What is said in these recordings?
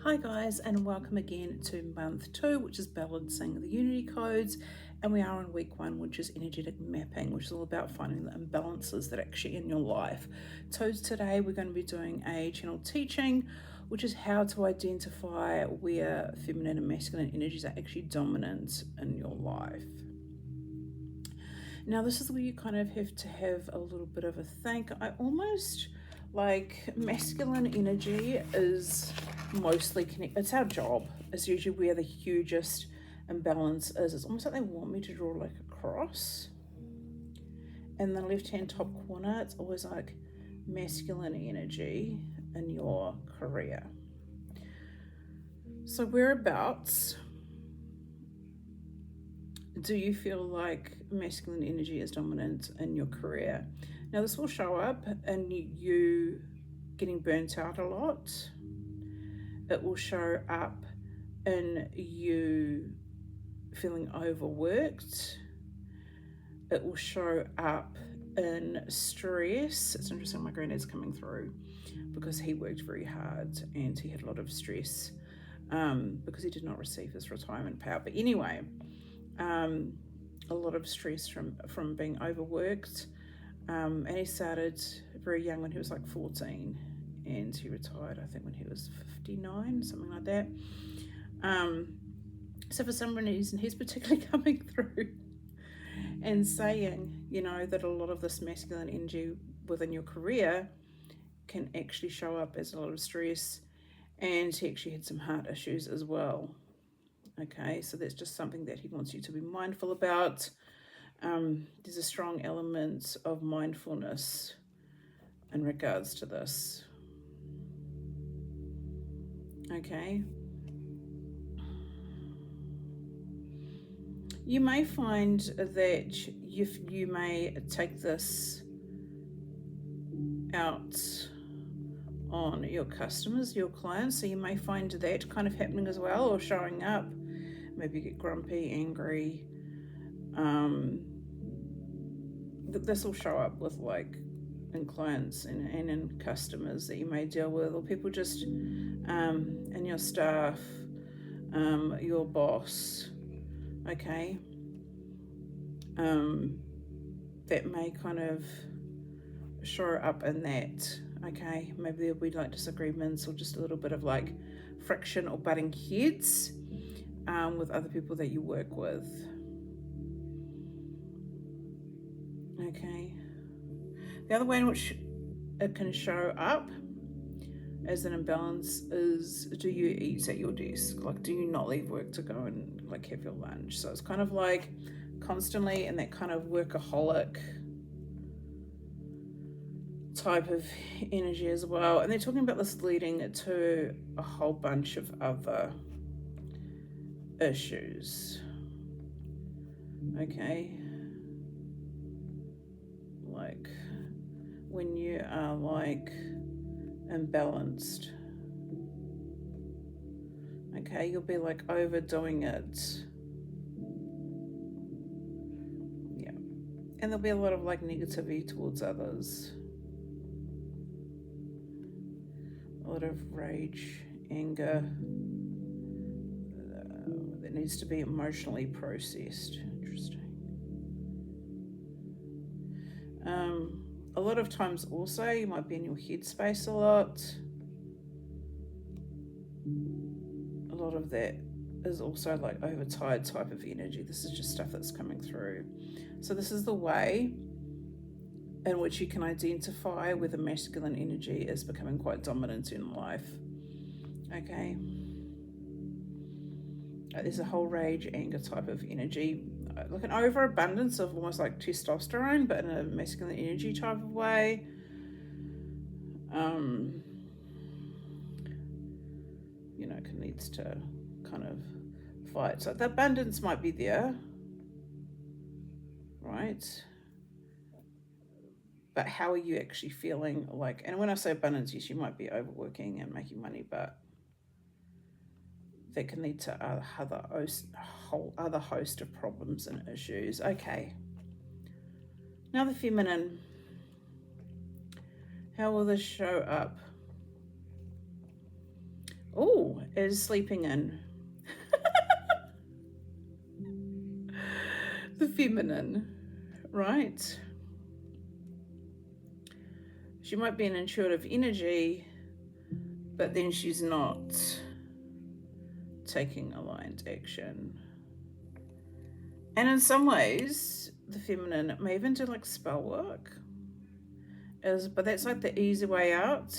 Hi guys, and welcome again to month 2, which is balancing the unity codes, and we are on week 1, which is energetic mapping, which is all about finding the imbalances that are actually in your life. So today we're going to be doing a channel teaching, which is how to identify where feminine and masculine energies are actually dominant in your life. Now this is where you kind of have to have a little bit of a think. I almost like masculine energy is mostly connected. It's our job. It's usually where the hugest imbalance is. It's almost like they want me to draw like a cross. In the left hand top corner, it's always like masculine energy in your career. So whereabouts do you feel like masculine energy is dominant in your career? Now this will show up in you getting burnt out a lot. It will show up in you feeling overworked. It will show up in stress. It's interesting, my granddad's coming through because he worked very hard and he had a lot of stress because he did not receive his retirement payout. But anyway, a lot of stress from being overworked. And he started very young when he was like 14, and he retired, I think, when he was 59, something like that. So for some reason, he's particularly coming through and saying, that a lot of this masculine energy within your career can actually show up as a lot of stress, and he actually had some heart issues as well. Okay, so that's just something that he wants you to be mindful about. There's a strong element of mindfulness in regards to this. Okay. You may find that you may take this out on your customers, your clients, so you may find that kind of happening as well, or showing up. Maybe you get grumpy, angry. This will show up with like in clients and in customers that you may deal with, or people just in your staff, your boss. Okay. That may kind of show up in that. Okay, maybe there'll be like disagreements or just a little bit of like friction or butting heads with other people that you work with. Okay. The other way in which it can show up as an imbalance is, do you eat at your desk? Like, do you not leave work to go and like have your lunch? So it's kind of like constantly in that kind of workaholic type of energy as well. And they're talking about this leading to a whole bunch of other issues. Okay. Like when you are like imbalanced, okay, you'll be like overdoing it. Yeah. And there'll be a lot of like negativity towards others. A lot of rage, anger that needs to be emotionally processed. Interesting. A lot of times also you might be in your headspace a lot. A lot of that is also like overtired type of energy. This is just stuff that's coming through. So this is the way in which you can identify whether masculine energy is becoming quite dominant in life. Okay. There's a whole rage, anger type of energy, like an overabundance of almost like testosterone, but in a masculine energy type of way. Can lead to kind of fight. So the abundance might be there, right? But how are you actually feeling like? And when I say abundance, yes, you might be overworking and making money, but that can lead to a whole other host of problems and issues. Okay. Now the feminine. How will this show up? Oh, is sleeping in. The feminine, right? She might be an intuitive energy, but then she's not taking aligned action. And in some ways, the feminine may even do like spell work. But that's like the easy way out.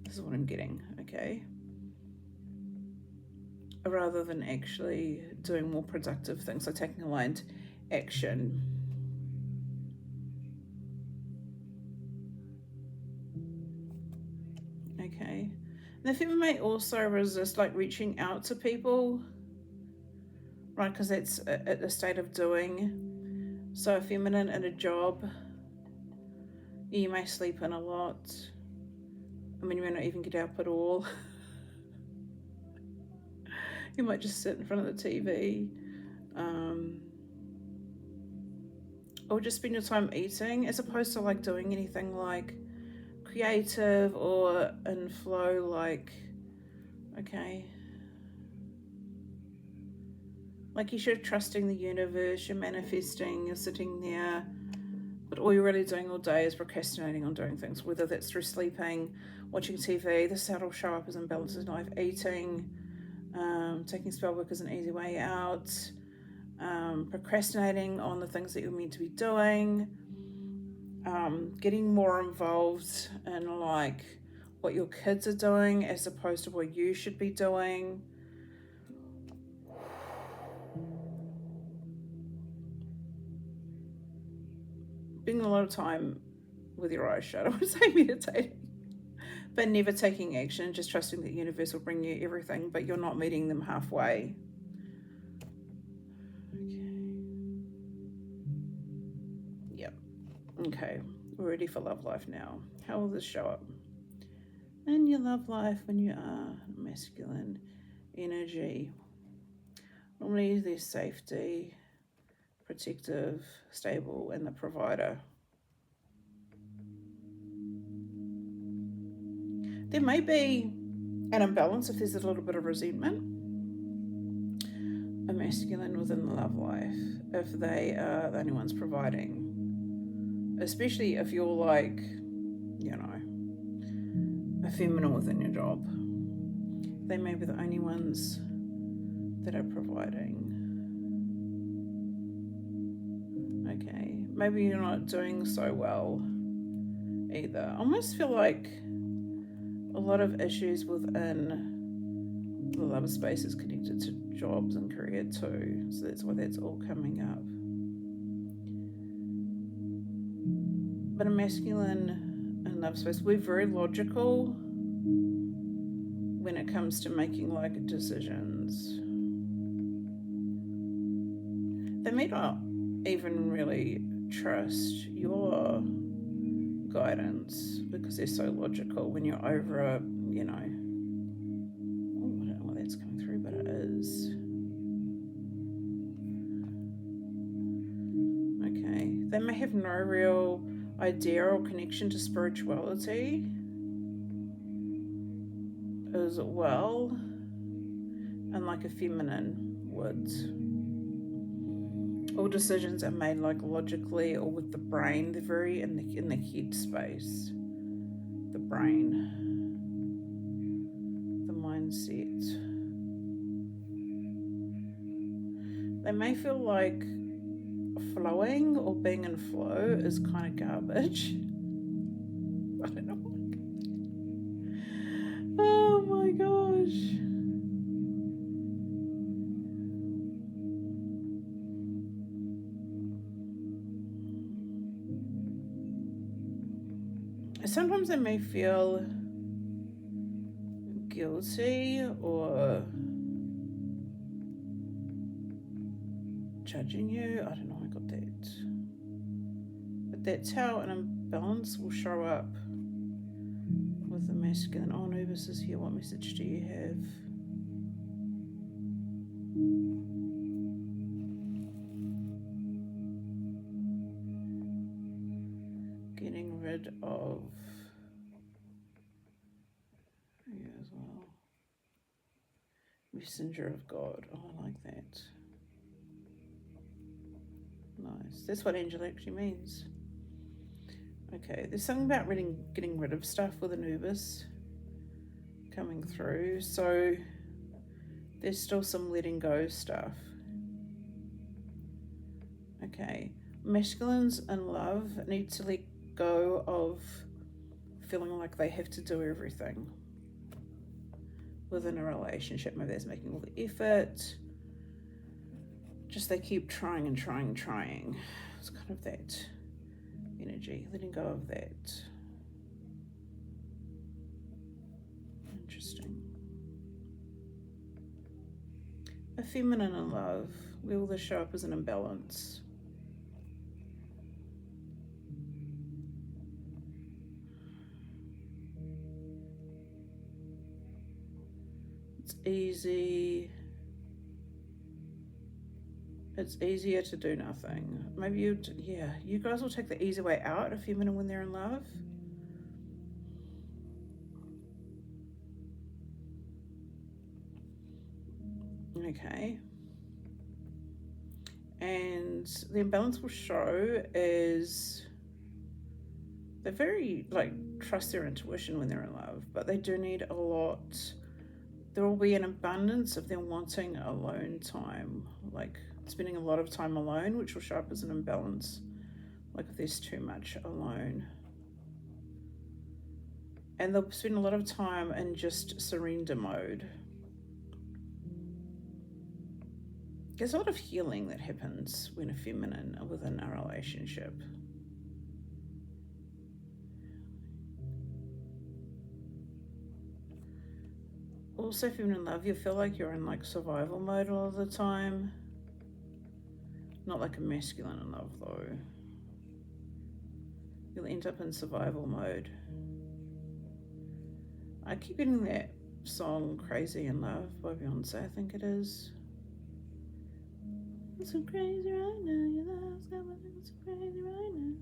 This is what I'm getting, okay? Rather than actually doing more productive things, like taking aligned action. Okay. And the feminine may also resist like reaching out to people, right? Because that's a state of doing. So a feminine in a job, you may sleep in a lot. I mean, you may not even get up at all. You might just sit in front of the TV. Or just spend your time eating as opposed to like doing anything like creative or in flow, like, okay. Like you're trusting the universe, you're manifesting, you're sitting there, but all you're really doing all day is procrastinating on doing things, whether that's through sleeping, watching TV. This will show up as imbalance in life, eating, taking spell work as an easy way out, procrastinating on the things that you're meant to be doing, getting more involved in like what your kids are doing as opposed to what you should be doing. Spending a lot of time with your eyes shut, I would say meditating, but never taking action, just trusting that the universe will bring you everything, but you're not meeting them halfway. Yep. Okay, we're ready for love life now. How will this show up in your love life when you are masculine energy? Normally there's safety, protective, stable, and the provider. There may be an imbalance if there's a little bit of resentment. A masculine within the love life, if they are the only ones providing, especially if you're like, you know, a feminine within your job, they may be the only ones that are providing. Okay, maybe you're not doing so well either. I almost feel like a lot of issues within the love space is connected to jobs and career too, so that's why that's all coming up. But a masculine in love space, we're very logical when it comes to making like decisions. They may not even really trust your guidance because they're so logical when you're over, you know, oh, I don't know why that's coming through, but it is. Okay, they may have no real idea or connection to spirituality as well, and like a feminine would. All decisions are made like logically or with the brain. They're very in the head space. The brain, the mindset. They may feel like flowing or being in flow is kind of garbage. I don't know. Oh my gosh. Sometimes I may feel guilty or judging you. I don't know, I got that. But that's how an imbalance will show up with the masculine. Oh, Anubis is here. What message do you have? Getting rid of, yeah, as well. Messenger of God. Oh, I like that. Nice. That's what angel actually means. Okay, there's something about getting rid of stuff with Anubis coming through. So there's still some letting go stuff. Okay, masculines in love need to let go of feeling like they have to do everything within a relationship. Maybe that's making all the effort. Just they keep trying and trying and trying. It's kind of that energy, letting go of that. Interesting. A feminine in love, where will this show up as an imbalance? It's easy. It's easier to do nothing. Maybe you guys will take the easy way out, a feminine, when they're in love. Okay. And the imbalance will show is they're very, trust their intuition when they're in love, but they do need a lot. There will be an abundance of them wanting alone time, spending a lot of time alone, which will show up as an imbalance, if there's too much alone. And they'll spend a lot of time in just surrender mode. There's a lot of healing that happens when a feminine are within a relationship. Also, feminine love, you feel like you're in survival mode all of the time. Not like a masculine in love though. You'll end up in survival mode. I keep getting that song Crazy in Love by Beyonce, I think it is. It's so crazy right now, your love's got me so crazy right now.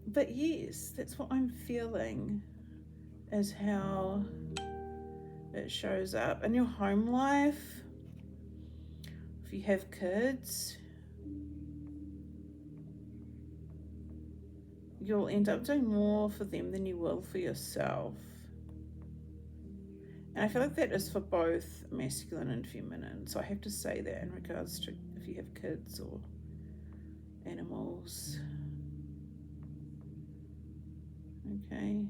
But yes, that's what I'm feeling, is how it shows up in your home life. If you have kids, you'll end up doing more for them than you will for yourself. And I feel like that is for both masculine and feminine. So I have to say that in regards to if you have kids or animals. Okay.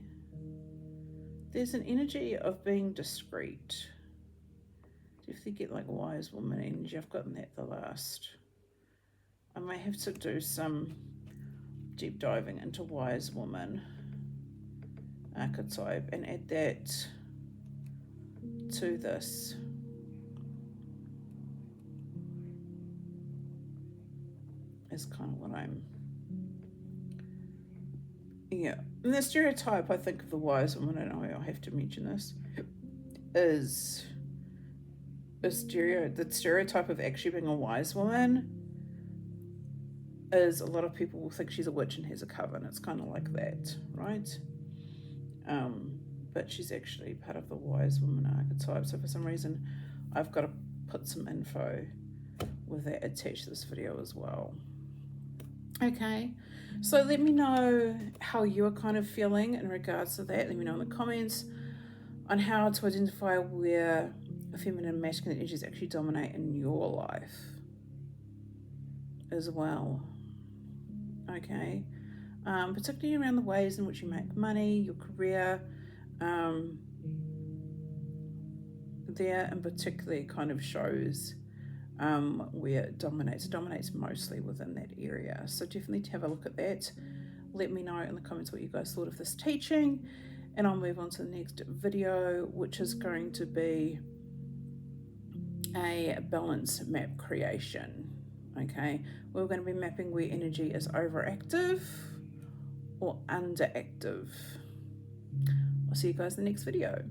There's an energy of being discreet. Definitely get wise woman energy. I've gotten that the last. I may have to do some deep diving into wise woman archetype and add that to this. Is kind of what I'm. Yeah. And the stereotype, I think, of the wise woman, and I have to mention this, is the stereotype of actually being a wise woman is a lot of people will think she's a witch and has a coven. It's kind of like that, right? But she's actually part of the wise woman archetype. So for some reason, I've got to put some info with that attached to this video as well. Okay, so let me know how you're kind of feeling in regards to that. Let me know in the comments on how to identify where feminine and masculine energies actually dominate in your life as well. Okay, particularly around the ways in which you make money, your career, there and particularly kind of shows where it dominates mostly within that area. So definitely have a look at that. Let me know in the comments what you guys thought of this teaching, and I'll move on to the next video, which is going to be a balance map creation. Okay, we're going to be mapping where energy is overactive or underactive. I'll see you guys in the next video.